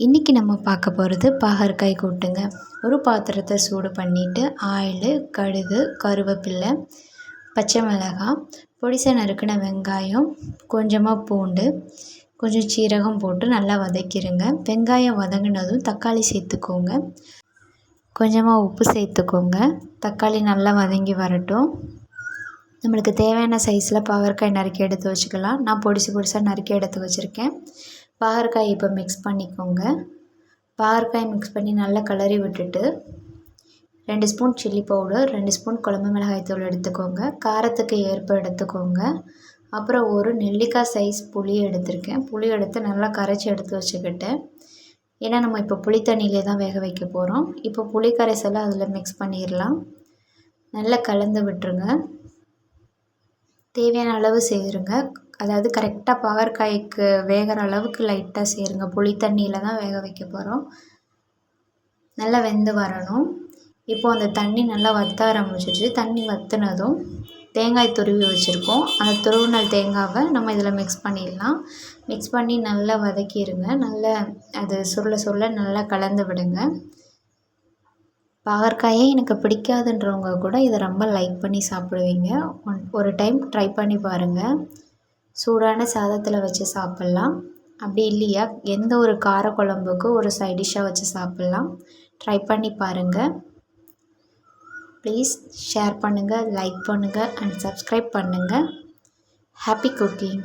இன்றைக்கி நம்ம பார்க்க போகிறது பாகற்காய் கூட்டுங்க. ஒரு பாத்திரத்தை சூடு பண்ணிவிட்டு ஆயிலு, கடுகு, கருவேப்பிலை, பச்சை மிளகாய், பொடிசா நறுக்கின வெங்காயம், கொஞ்சமாக பூண்டு, கொஞ்சம் சீரகம் போட்டு நல்லா வதக்கிடுங்க. வெங்காயம் வதங்கினதும் தக்காளி சேர்த்துக்கோங்க. கொஞ்சமாக உப்பு சேர்த்துக்கோங்க. தக்காளி நல்லா வதங்கி வரட்டும். நம்மளுக்கு தேவையான சைஸில் பாகற்காய் நறுக்கி எடுத்து வச்சுக்கலாம். நான் பொடிசாக நறுக்கி எடுத்து வச்சுருக்கேன். பாகற்காய் இப்போ மிக்ஸ் பண்ணிக்கோங்க. பாகற்காய் மிக்ஸ் பண்ணி நல்லா கிளறி விட்டுட்டு 2 ஸ்பூன் சில்லி பவுடர், 2 ஸ்பூன் குழம்பு மிளகாய்த்தூள் எடுத்துக்கோங்க. காரத்துக்கு ஏற்ப எடுத்துக்கோங்க. அப்புறம் ஒரு நெல்லிக்காய் சைஸ் புளி எடுத்திருக்கேன். புளி எடுத்து நல்லா கரைச்சி எடுத்து வச்சுக்கிட்டேன். ஏன்னா நம்ம இப்போ புளி தண்ணியிலே தான் வேக வைக்க போகிறோம். இப்போ புளி கரைசலை அதில் மிக்ஸ் பண்ணிடலாம். நல்லா கலந்து விட்டுருங்க. தேவையான அளவு சேருங்க. அதாவது கரெக்டாக பாகற்காய்க்கு வேகிற அளவுக்கு லைட்டாக சேருங்க. புளி தண்ணியில் தான் வேக வைக்க போகிறோம். நல்லா வெந்து வரணும். இப்போது அந்த தண்ணி நல்லா வற்ற ஆரம்பிச்சிச்சு. தண்ணி வற்றினதும் தேங்காய் துருவி வச்சுருக்கோம். அந்த துருவின தேங்காவை நம்ம இதில் மிக்ஸ் பண்ணிடலாம். மிக்ஸ் பண்ணி நல்லா வதக்கிடுங்க. நல்லா அது சுருள நல்லா கலந்து விடுங்க. பாகற்காயே எனக்கு பிடிக்காதுன்றவங்க கூட இதை ரொம்ப லைக் பண்ணி சாப்பிடுவீங்க. ஒரு டைம் ட்ரை பண்ணி பாருங்கள். சூடான சாதத்தில் வச்சு சாப்பிட்லாம். அப்படி இல்லையா எந்த ஒரு காரக்குழம்புக்கு ஒரு சைட் டிஷ்ஷாக வச்சு சாப்பிட்லாம். ட்ரை பண்ணி பாருங்கள். ப்ளீஸ் ஷேர் பண்ணுங்கள், லைக் பண்ணுங்கள் அண்ட் சப்ஸ்கிரைப் பண்ணுங்கள். Happy cooking.